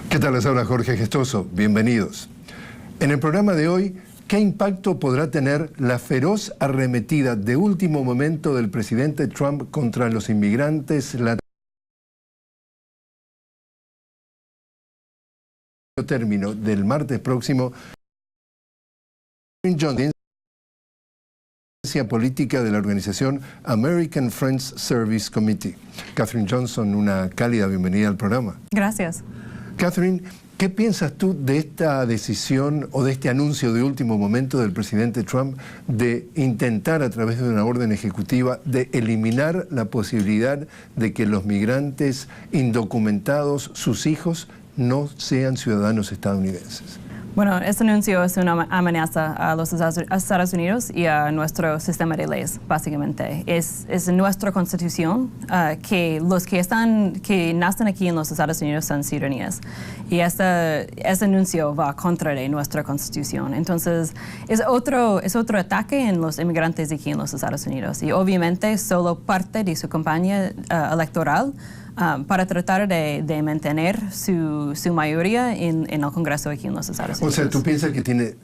¿Qué tal? Les habla Jorge Gestoso. Bienvenidos. En el programa de hoy, ¿qué impacto podrá tener la feroz arremetida de último momento del presidente Trump contra los inmigrantes término del martes próximo? Johnson, política de la organización American Friends Service Committee. Katherine Johnson, una cálida bienvenida al programa. Gracias. Katherine, ¿qué piensas tú de esta decisión o de este anuncio de último momento del presidente Trump de intentar a través de una orden ejecutiva de eliminar la posibilidad de que los migrantes indocumentados, sus hijos, no sean ciudadanos estadounidenses? Bueno, este anuncio es una amenaza a los Estados Unidos y a nuestro sistema de leyes, básicamente. Es en nuestra Constitución que los que nacen aquí en los Estados Unidos son ciudadanos. Y este anuncio va contra de nuestra Constitución. Entonces, es otro ataque en los inmigrantes aquí en los Estados Unidos. Y obviamente solo parte de su campaña electoral para tratar de mantener su mayoría en el Congreso aquí en los Estados Unidos. O sea, ¿tú piensas que tiene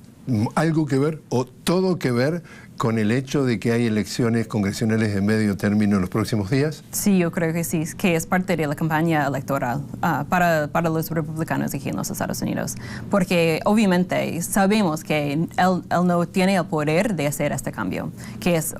algo que ver o todo que ver con el hecho de que hay elecciones congresionales de medio término en los próximos días? Sí, yo creo que sí, que es parte de la campaña electoral para los republicanos aquí en los Estados Unidos. Porque obviamente sabemos que él no tiene el poder de hacer este cambio, que es,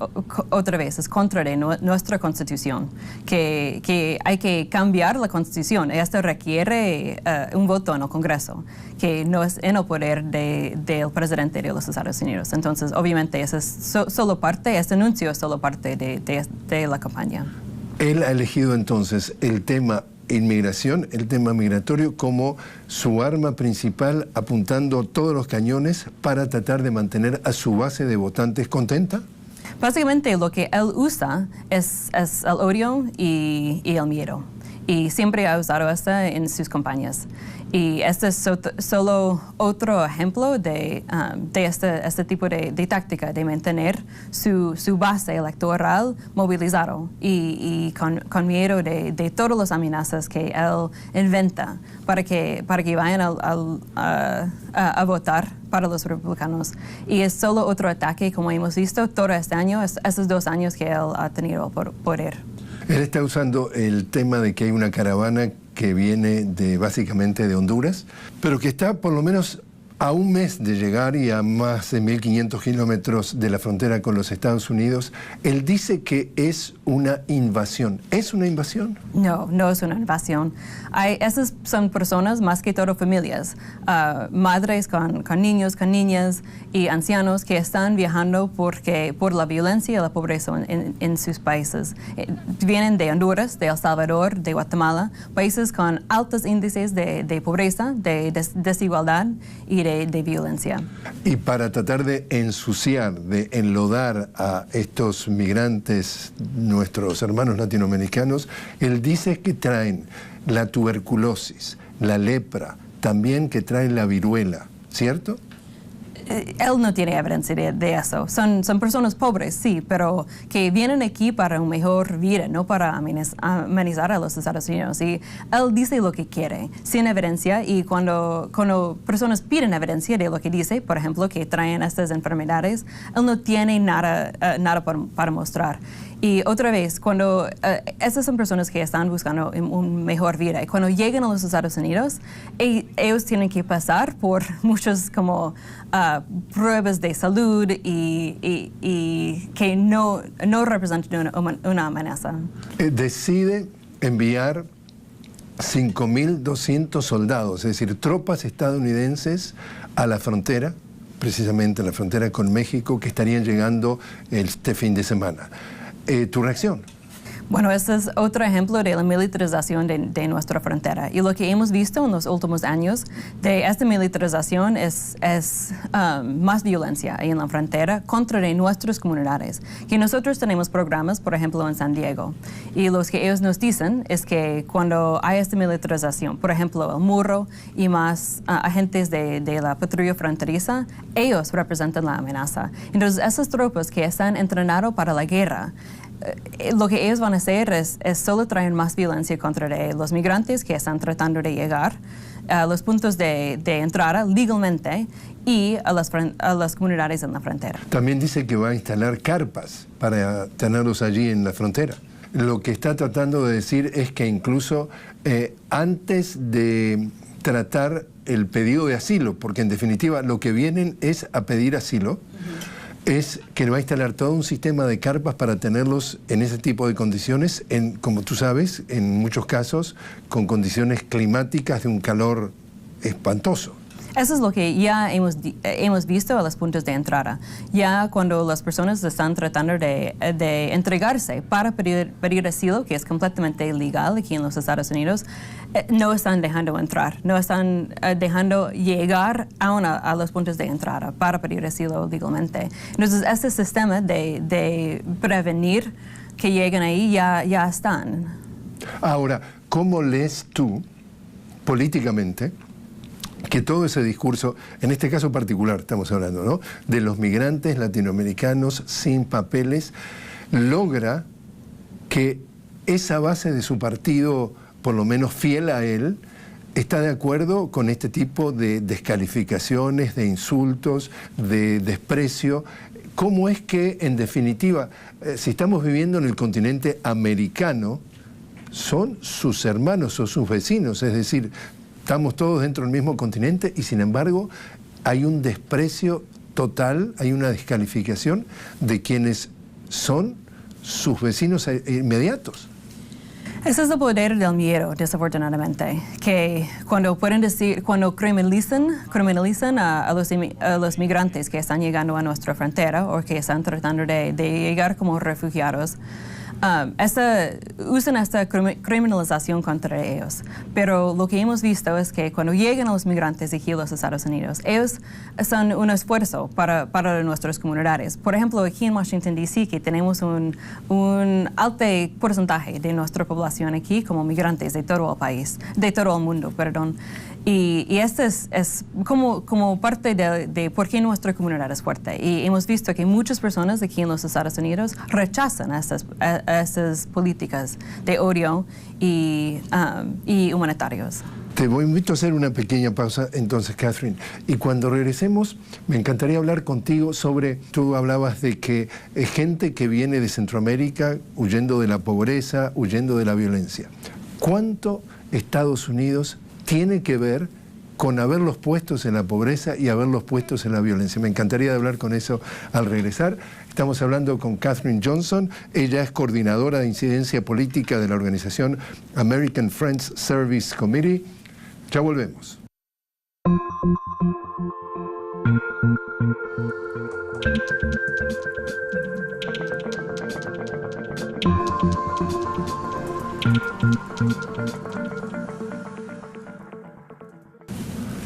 otra vez, es contra de nuestra Constitución, que hay que cambiar la Constitución. Esto requiere un voto en el Congreso, que no es en el poder del presidente de los Estados Unidos. Entonces, obviamente, eso es solo parte, este anuncio es solo parte de la campaña. Él ha elegido entonces el tema inmigración, el tema migratorio, como su arma principal, apuntando todos los cañones para tratar de mantener a su base de votantes contenta. Básicamente lo que él usa es el odio y el miedo. Y siempre ha usado esto en sus campañas. Y este es solo otro ejemplo de este tipo de táctica, de mantener su base electoral movilizado y con miedo de todas las amenazas que él inventa para que vayan a votar para los republicanos. Y es solo otro ataque, como hemos visto todo este año, estos 2 años que él ha tenido poder. Él está usando el tema de que hay una caravana que viene básicamente de Honduras, pero que está por lo menos a un mes de llegar y a más de 1.500 kilómetros de la frontera con los Estados Unidos. Él dice que es una invasión. ¿Es una invasión? No, no es una invasión. Esas son personas, más que todo familias, madres con niños, con niñas y ancianos que están viajando por la violencia y la pobreza en sus países. Vienen de Honduras, de El Salvador, de Guatemala, países con altos índices de pobreza, de desigualdad y de violencia. Y para tratar de ensuciar, de enlodar a estos migrantes, nuestros hermanos latinoamericanos, él dice que traen la tuberculosis, la lepra, también que traen la viruela, ¿cierto? Él no tiene evidencia de eso. Son personas pobres, sí, pero que vienen aquí para una mejor vida, no para amenazar a los Estados Unidos. Y él dice lo que quiere, sin evidencia, y cuando personas piden evidencia de lo que dice, por ejemplo, que traen estas enfermedades, él no tiene nada para mostrar. Y otra vez, cuando estas son personas que están buscando una mejor vida, y cuando llegan a los Estados Unidos, ellos tienen que pasar por muchas como pruebas de salud y que no representan una amenaza. Decide enviar 5.200 soldados, es decir, tropas estadounidenses a la frontera, precisamente a la frontera con México, que estarían llegando este fin de semana. ¿Tu reacción? Bueno, este es otro ejemplo de la militarización de nuestra frontera. Y lo que hemos visto en los últimos años de esta militarización es más violencia ahí en la frontera contra de nuestras comunidades. Que nosotros tenemos programas, por ejemplo, en San Diego. Y lo que ellos nos dicen es que cuando hay esta militarización, por ejemplo, el muro y más agentes de la patrulla fronteriza, ellos representan la amenaza. Entonces, esas tropas que están entrenadas para la guerra, lo que ellos van a hacer es solo traer más violencia contra los migrantes que están tratando de llegar a los puntos de entrada legalmente y a las comunidades en la frontera. También dice que va a instalar carpas para tenerlos allí en la frontera. Lo que está tratando de decir es que incluso antes de tratar el pedido de asilo, porque en definitiva lo que vienen es a pedir asilo, es que va a instalar todo un sistema de carpas para tenerlos en ese tipo de condiciones, como tú sabes, en muchos casos, con condiciones climáticas de un calor espantoso. Eso es lo que ya hemos visto a los puntos de entrada. Ya cuando las personas están tratando de entregarse para pedir asilo, que es completamente ilegal aquí en los Estados Unidos, no están dejando entrar, no están dejando llegar aún a los puntos de entrada para pedir asilo legalmente. Entonces, este sistema de prevenir que lleguen ahí ya están. Ahora, ¿cómo lees tú políticamente que todo ese discurso, en este caso particular estamos hablando, ¿no?, de los migrantes latinoamericanos sin papeles, logra que esa base de su partido, por lo menos fiel a él, está de acuerdo con este tipo de descalificaciones, de insultos, de desprecio? ¿Cómo es que, en definitiva, si estamos viviendo en el continente americano, son sus hermanos o sus vecinos? Es decir, estamos todos dentro del mismo continente y, sin embargo, hay un desprecio total, hay una descalificación de quienes son sus vecinos inmediatos. Ese es el poder del miedo, desafortunadamente, que cuando pueden decir, cuando criminalizan a los migrantes que están llegando a nuestra frontera o que están tratando de llegar como refugiados, usan esta criminalización contra ellos. Pero lo que hemos visto es que cuando llegan los migrantes aquí a los Estados Unidos, ellos son un esfuerzo para nuestras comunidades. Por ejemplo, aquí en Washington, D.C., que tenemos un alto porcentaje de nuestra población aquí como migrantes de todo el país, de todo el mundo, perdón. Y esto es como parte de por qué nuestra comunidad es fuerte. Y hemos visto que muchas personas aquí en los Estados Unidos rechazan estas políticas de odio y humanitarios. Te invito a hacer una pequeña pausa entonces, Catherine. Y cuando regresemos, me encantaría hablar contigo sobre, tú hablabas de que gente que viene de Centroamérica huyendo de la pobreza, huyendo de la violencia. ¿Cuánto Estados Unidos tiene que ver con haberlos puestos en la pobreza y haberlos puestos en la violencia? Me encantaría hablar con eso al regresar. Estamos hablando con Catherine Johnson. Ella es coordinadora de incidencia política de la organización American Friends Service Committee. Ya volvemos.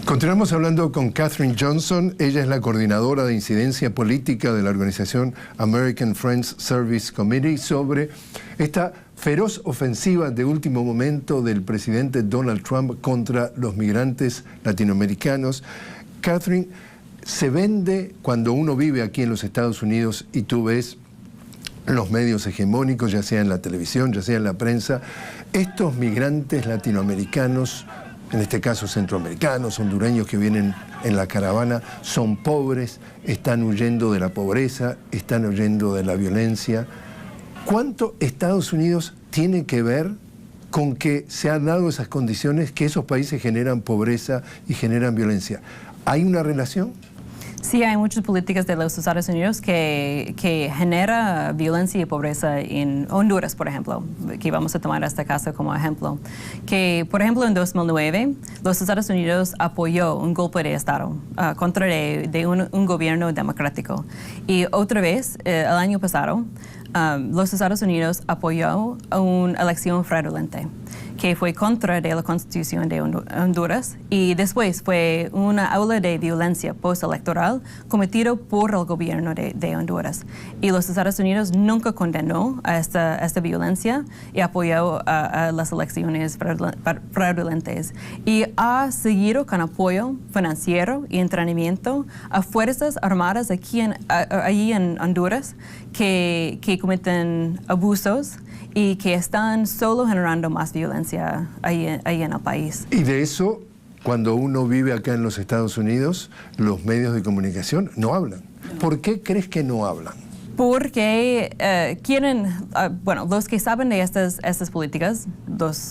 Continuamos hablando con Catherine Johnson. Ella es la coordinadora de incidencia política de la organización American Friends Service Committee sobre esta feroz ofensiva de último momento del presidente Donald Trump contra los migrantes latinoamericanos. Catherine, se vende cuando uno vive aquí en los Estados Unidos y tú ves los medios hegemónicos, ya sea en la televisión, ya sea en la prensa, estos migrantes latinoamericanos, en este caso centroamericanos, hondureños que vienen en la caravana, son pobres, están huyendo de la pobreza, están huyendo de la violencia. ¿Cuánto Estados Unidos tiene que ver con que se han dado esas condiciones, que esos países generan pobreza y generan violencia? ¿Hay una relación? Sí, hay muchas políticas de los Estados Unidos que genera violencia y pobreza en Honduras, por ejemplo, que vamos a tomar este caso como ejemplo. Que, por ejemplo, en 2009, los Estados Unidos apoyó un golpe de Estado contra un gobierno democrático. Y otra vez, el año pasado, los Estados Unidos apoyó a una elección fraudulenta que fue contra de la Constitución de Honduras y después fue una ola de violencia postelectoral cometida por el gobierno de Honduras. Y los Estados Unidos nunca condenó a esta violencia y apoyó a las elecciones fraudulentas. Y ha seguido con apoyo financiero y entrenamiento a fuerzas armadas allí en Honduras que cometen abusos y que están solo generando más violencia ahí en el país. Y de eso, cuando uno vive acá en los Estados Unidos, los medios de comunicación no hablan. ¿Por qué crees que no hablan? Porque quieren, los que saben de estas políticas,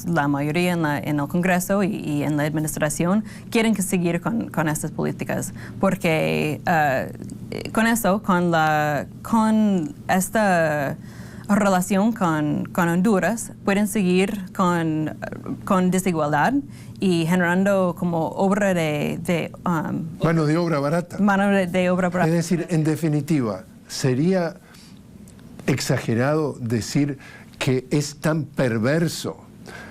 la mayoría en el Congreso y en la administración, quieren seguir con estas políticas. Porque con esta relación con Honduras, pueden seguir con desigualdad y generando como obra mano de obra barata. Mano de obra barata. Es decir, en definitiva, sería exagerado decir que es tan perverso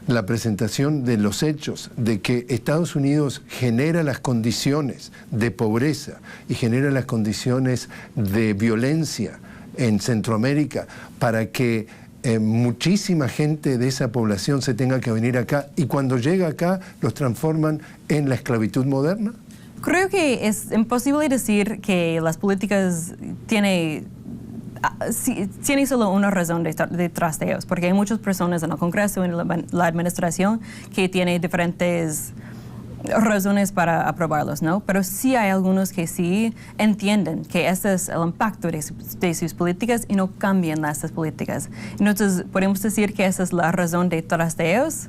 la presentación de los hechos de que Estados Unidos genera las condiciones de pobreza y genera las condiciones de violencia en Centroamérica para que muchísima gente de esa población se tenga que venir acá y cuando llega acá los transforman en la esclavitud moderna? Creo que es imposible decir que las políticas tiene solo una razón detrás de ellos, porque hay muchas personas en el Congreso y en la administración que tienen diferentes razones para aprobarlos, ¿no? Pero sí hay algunos que sí entienden que ese es el impacto de sus políticas y no cambian estas políticas. Entonces, ¿podemos decir que esa es la razón detrás de ellos?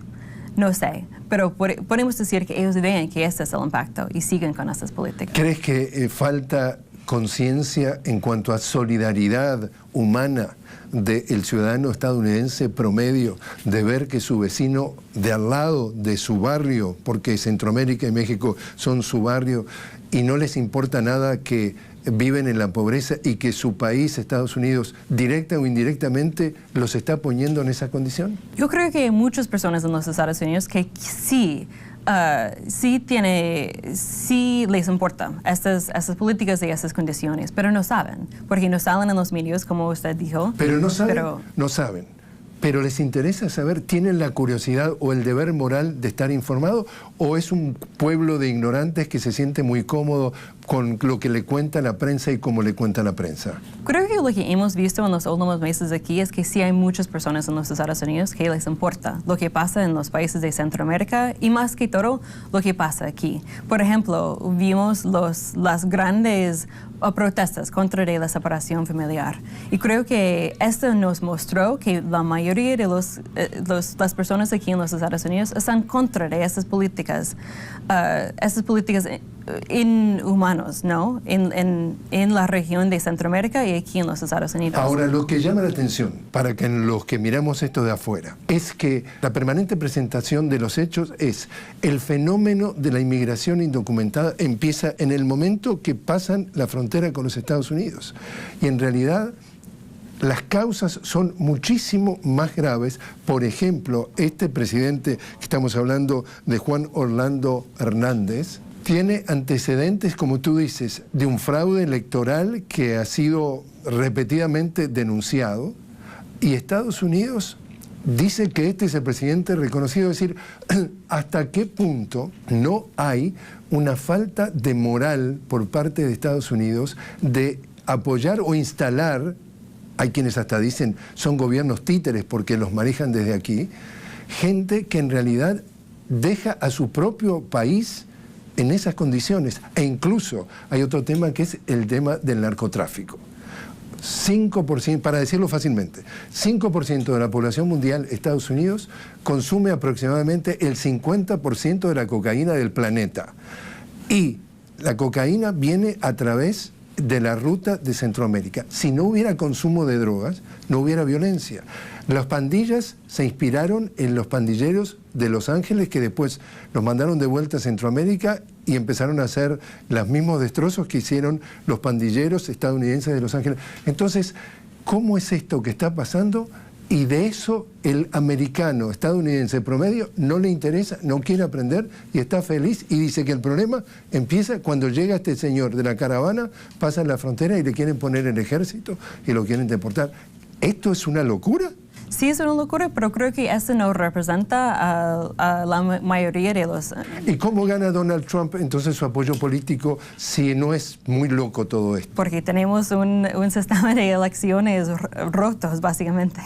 No sé, pero podemos decir que ellos ven que ese es el impacto y siguen con estas políticas. ¿Crees que falta conciencia en cuanto a solidaridad humana del ciudadano estadounidense promedio, de ver que su vecino de al lado de su barrio, porque Centroamérica y México son su barrio, y no les importa nada que viven en la pobreza y que su país, Estados Unidos, directa o indirectamente, los está poniendo en esa condición? Yo creo que hay muchas personas en los Estados Unidos que sí les importa estas políticas y estas condiciones, pero no saben, porque no salen en los medios, como usted dijo. Pero no saben. Pero les interesa saber, ¿tienen la curiosidad o el deber moral de estar informado? ¿O es un pueblo de ignorantes que se siente muy cómodo con lo que le cuenta la prensa y cómo le cuenta la prensa? Creo que lo que hemos visto en los últimos meses aquí es que sí hay muchas personas en los Estados Unidos que les importa lo que pasa en los países de Centroamérica y más que todo lo que pasa aquí. Por ejemplo, vimos las grandes protestas contra la separación familiar. Y creo que esto nos mostró que la mayoría de las personas aquí en los Estados Unidos están contra de estas políticas inhumanos, ¿no? En la región de Centroamérica y aquí en los Estados Unidos. Ahora, lo que llama la atención para que los que miramos esto de afuera es que la permanente presentación de los hechos es el fenómeno de la inmigración indocumentada empieza en el momento que pasan la frontera con los Estados Unidos. Y en realidad las causas son muchísimo más graves. Por ejemplo, este presidente que estamos hablando de Juan Orlando Hernández, tiene antecedentes, como tú dices, de un fraude electoral que ha sido repetidamente denunciado y Estados Unidos dice que este es el presidente reconocido. Es decir, ¿hasta qué punto no hay una falta de moral por parte de Estados Unidos de apoyar o instalar, hay quienes hasta dicen son gobiernos títeres porque los manejan desde aquí, gente que en realidad deja a su propio país en esas condiciones? E incluso hay otro tema que es el tema del narcotráfico. 5%, para decirlo fácilmente, 5% de la población mundial, Estados Unidos, consume aproximadamente el 50% de la cocaína del planeta. Y la cocaína viene a través de la ruta de Centroamérica. Si no hubiera consumo de drogas, no hubiera violencia. Las pandillas se inspiraron en los pandilleros de Los Ángeles, que después los mandaron de vuelta a Centroamérica y empezaron a hacer los mismos destrozos que hicieron los pandilleros estadounidenses de Los Ángeles. Entonces, cómo es esto que está pasando y de eso el americano estadounidense promedio no le interesa, no quiere aprender y está feliz y dice que el problema empieza cuando llega este señor de la caravana, pasa la frontera y le quieren poner el ejército y lo quieren deportar. ¿Esto es una locura? Sí, es una locura, pero creo que eso no representa a la mayoría de los... ¿Y cómo gana Donald Trump entonces su apoyo político si no es muy loco todo esto? Porque tenemos un sistema de elecciones rotos, básicamente.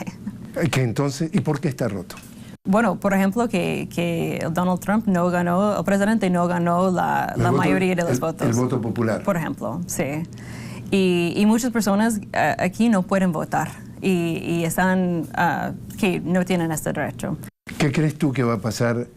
Que entonces, ¿y por qué está roto? Bueno, por ejemplo, que Donald Trump no ganó, el presidente no ganó la mayoría de los votos. El voto popular. Por ejemplo, sí. Y muchas personas aquí no pueden votar. Y están, que no tienen este derecho. ¿Qué crees tú que va a pasar?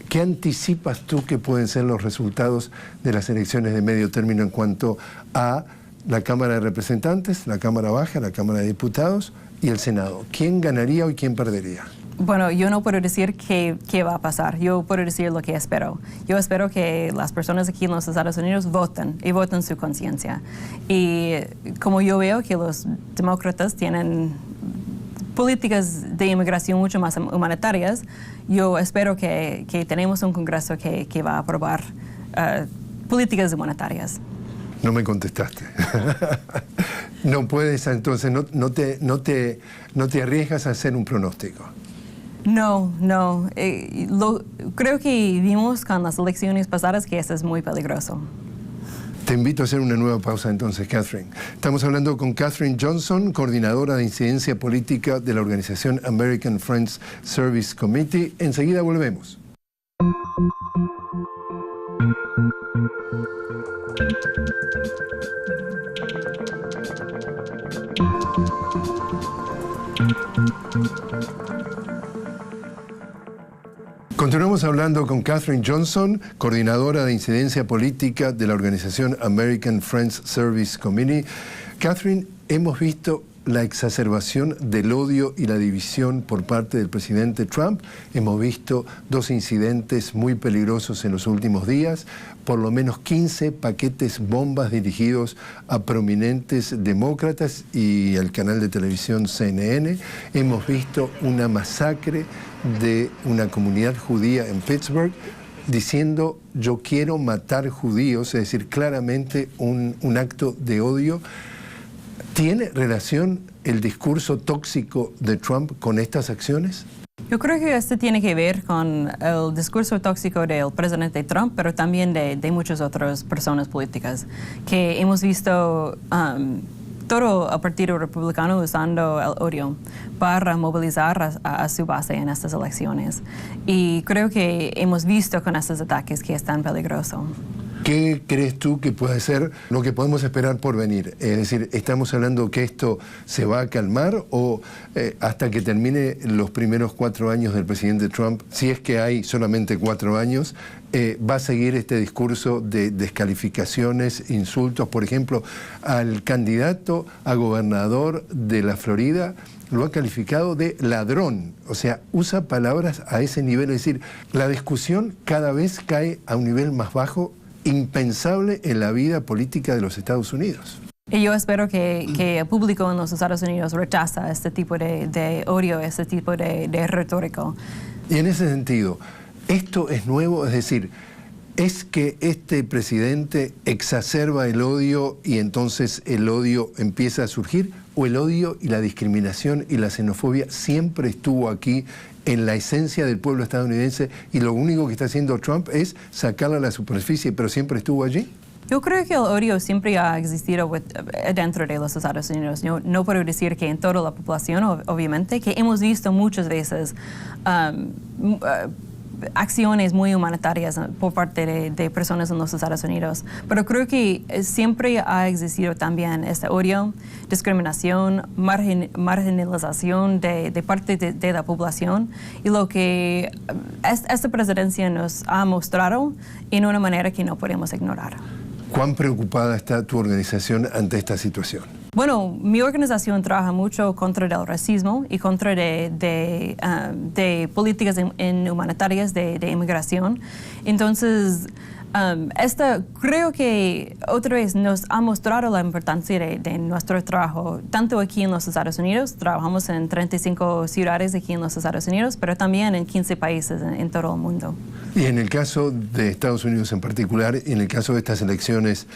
¿Qué anticipas tú que pueden ser los resultados de las elecciones de medio término en cuanto a la Cámara de Representantes, la Cámara Baja, la Cámara de Diputados y el Senado? ¿Quién ganaría y quién perdería? Bueno, yo no puedo decir qué va a pasar. Yo puedo decir lo que espero. Yo espero que las personas aquí en los Estados Unidos voten y voten su conciencia. Y como yo veo que los demócratas tienen políticas de inmigración mucho más humanitarias, yo espero que tenemos un Congreso que va a aprobar políticas humanitarias. No me contestaste. No puedes, entonces, no te arriesgas a hacer un pronóstico. No. Creo que vimos con las elecciones pasadas que eso es muy peligroso. Te invito a hacer una nueva pausa entonces, Catherine. Estamos hablando con Catherine Johnson, coordinadora de incidencia política de la organización American Friends Service Committee. Enseguida volvemos. Continuamos hablando con Catherine Johnson, coordinadora de incidencia política de la organización American Friends Service Committee. Catherine, hemos visto la exacerbación del odio y la división por parte del presidente Trump. Hemos visto dos incidentes muy peligrosos en los últimos días, por lo menos 15 paquetes bombas dirigidos a prominentes demócratas y al canal de televisión CNN. Hemos visto una masacre de una comunidad judía en Pittsburgh diciendo yo quiero matar judíos, es decir, claramente un acto de odio. ¿Tiene relación el discurso tóxico de Trump con estas acciones? Yo creo que esto tiene que ver con el discurso tóxico del presidente Trump, pero también de muchas otras personas políticas, que hemos visto todo el Partido Republicano usando el odio para movilizar a su base en estas elecciones. Y creo que hemos visto con estos ataques que es tan peligroso. ¿Qué crees tú que puede ser lo que podemos esperar por venir? Es decir, ¿estamos hablando que esto se va a calmar o hasta que termine los primeros 4 años del presidente Trump, si es que hay solamente 4 años, va a seguir este discurso de descalificaciones, insultos? Por ejemplo, al candidato a gobernador de la Florida lo ha calificado de ladrón, o sea, usa palabras a ese nivel, es decir, la discusión cada vez cae a un nivel más bajo, impensable en la vida política de los Estados Unidos. Y yo espero que el público en los Estados Unidos rechaza este tipo de odio, este tipo de retórico. Y en ese sentido, ¿esto es nuevo? Es decir, ¿es que este presidente exacerba el odio y entonces el odio empieza a surgir? ¿O el odio y la discriminación y la xenofobia siempre estuvo aquí en la esencia del pueblo estadounidense y lo único que está haciendo Trump es sacarla a la superficie, pero siempre estuvo allí? Yo creo que el odio siempre ha existido dentro de los Estados Unidos. No puedo decir que en toda la población, obviamente, que hemos visto muchas veces acciones muy humanitarias por parte de personas en los Estados Unidos. Pero creo que siempre ha existido también este odio, discriminación, marginalización de parte de la población. Y lo que esta presidencia nos ha mostrado en una manera que no podemos ignorar. ¿Cuán preocupada está tu organización ante esta situación? Bueno, mi organización trabaja mucho contra el racismo y contra de políticas humanitarias de inmigración. Entonces, Creo que otra vez nos ha mostrado la importancia de nuestro trabajo, tanto aquí en los Estados Unidos, trabajamos en 35 ciudades aquí en los Estados Unidos, pero también en 15 países en todo el mundo. Y en el caso de Estados Unidos en particular, y en el caso de estas elecciones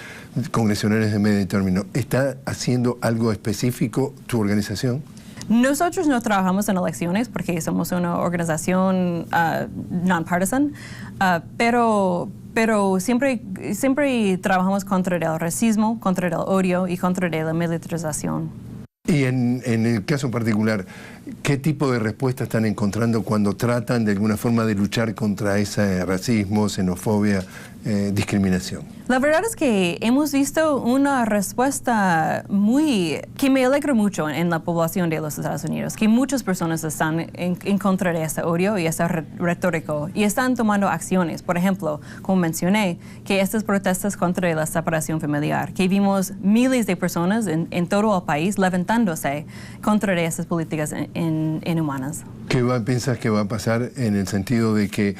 congresionales de medio término, ¿está haciendo algo específico tu organización? Nosotros no trabajamos en elecciones porque somos una organización non-partisan, pero siempre trabajamos contra el racismo, contra el odio y contra la militarización. Y en el caso particular, ¿qué tipo de respuesta están encontrando cuando tratan de alguna forma de luchar contra ese racismo, xenofobia, discriminación? La verdad es que hemos visto una respuesta que me alegra mucho en la población de los Estados Unidos, que muchas personas están en contra de ese odio y ese retórico y están tomando acciones. Por ejemplo, como mencioné, que estas protestas contra la separación familiar, que vimos miles de personas en todo el país levantándose contra esas políticas inhumanas. ¿Qué piensas que va a pasar en el sentido de que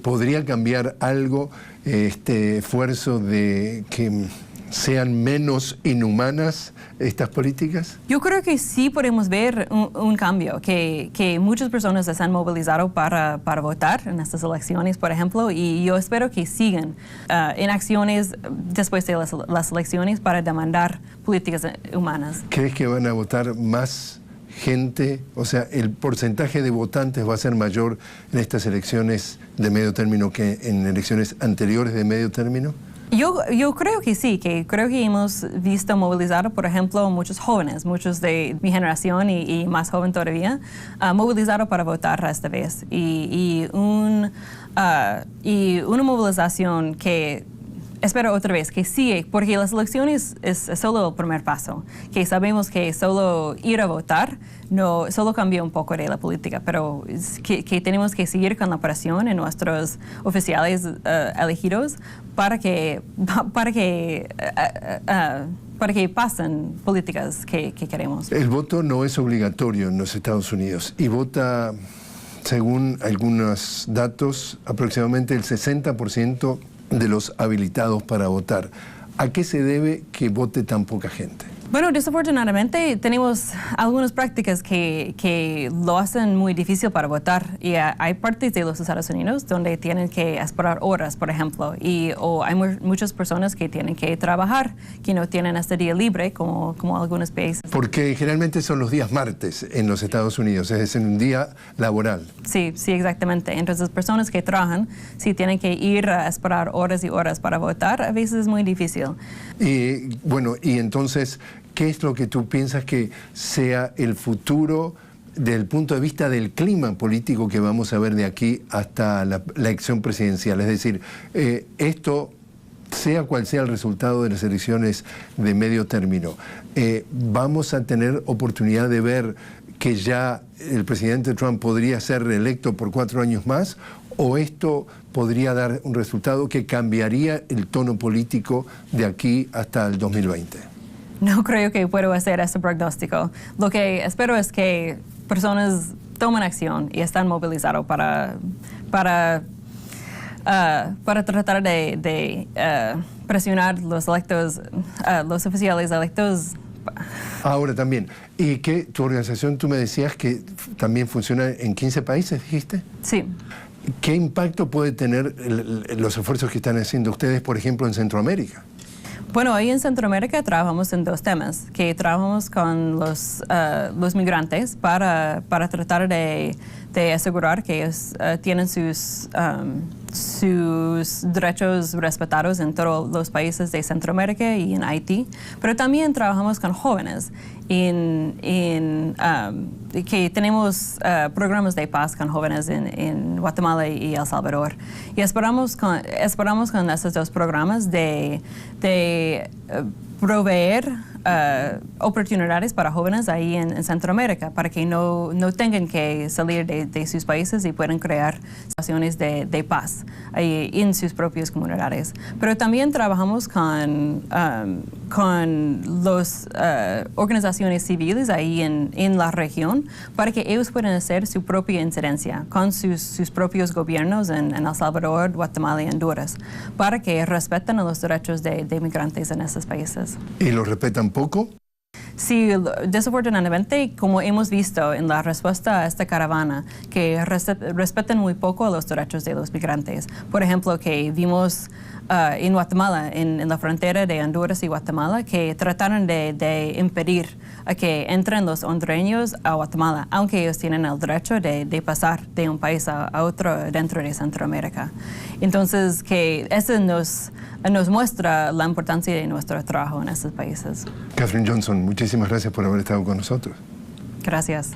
podría cambiar algo este esfuerzo de que sean menos inhumanas estas políticas? Yo creo que sí podemos ver un cambio, que muchas personas se han movilizado para votar en estas elecciones, por ejemplo, y yo espero que sigan en acciones después de las elecciones para demandar políticas humanas. ¿Crees que van a votar más gente? O sea, ¿el porcentaje de votantes va a ser mayor en estas elecciones de medio término que en elecciones anteriores de medio término? Yo creo que sí, que creo que hemos visto movilizar, por ejemplo, muchos jóvenes, muchos de mi generación y más joven todavía, movilizaron para votar esta vez. Y una movilización que espero otra vez que sigue, porque las elecciones es solo el primer paso, que sabemos que solo ir a votar no solo cambia un poco de la política, pero que tenemos que seguir con la presión en nuestros oficiales elegidos para que pasen políticas que queremos. El voto no es obligatorio en los Estados Unidos y vota, según algunos datos, aproximadamente el 60% de los habilitados para votar. ¿A qué se debe que vote tan poca gente? Bueno, desafortunadamente tenemos algunas prácticas que lo hacen muy difícil para votar y hay partes de los Estados Unidos donde tienen que esperar horas, por ejemplo, o hay muchas personas que tienen que trabajar, que no tienen este día libre como algunos países. Porque generalmente son los días martes en los Estados Unidos, es decir, un día laboral. Sí, exactamente. Entonces, personas que trabajan, si tienen que ir a esperar horas y horas para votar, a veces es muy difícil. Y bueno, y entonces, ¿qué es lo que tú piensas que sea el futuro desde el punto de vista del clima político que vamos a ver de aquí hasta la elección presidencial? Es decir, esto, sea cual sea el resultado de las elecciones de medio término, ¿vamos a tener oportunidad de ver que ya el presidente Trump podría ser reelecto por 4 años más? ¿O esto podría dar un resultado que cambiaría el tono político de aquí hasta el 2020? No creo que puedo hacer ese pronóstico. Lo que espero es que personas tomen acción y están movilizados para tratar de presionar los oficiales electos. Ahora también, ¿y que tu organización, tú me decías que también funciona en 15 países, dijiste? Sí. ¿Qué impacto puede tener los esfuerzos que están haciendo ustedes, por ejemplo, en Centroamérica? Bueno, ahí en Centroamérica trabajamos en 2 temas, que trabajamos con los migrantes para tratar de asegurar que ellos tienen sus derechos respetados en todos los países de Centroamérica y en Haití, pero también trabajamos con jóvenes que tenemos programas de paz con jóvenes en Guatemala y El Salvador. Y esperamos con esos 2 programas de proveer oportunidades para jóvenes ahí en Centroamérica, para que no tengan que salir de sus países y puedan crear situaciones de paz ahí en sus propias comunidades. Pero también trabajamos con las organizaciones civiles ahí en la región para que ellos puedan hacer su propia incidencia con sus propios gobiernos en El Salvador, Guatemala y Honduras, para que respeten los derechos de migrantes en esos países. ¿Y los respetan poco? Sí, desafortunadamente, como hemos visto en la respuesta a esta caravana, que respetan muy poco los derechos de los migrantes. Por ejemplo, que vimos en Guatemala, en la frontera de Honduras y Guatemala, que trataron de impedir a que entren los hondureños a Guatemala, aunque ellos tienen el derecho de pasar de un país a otro dentro de Centroamérica. Entonces, que eso nos muestra la importancia de nuestro trabajo en estos países. Katherine Johnson, muchísimas gracias por haber estado con nosotros. Gracias.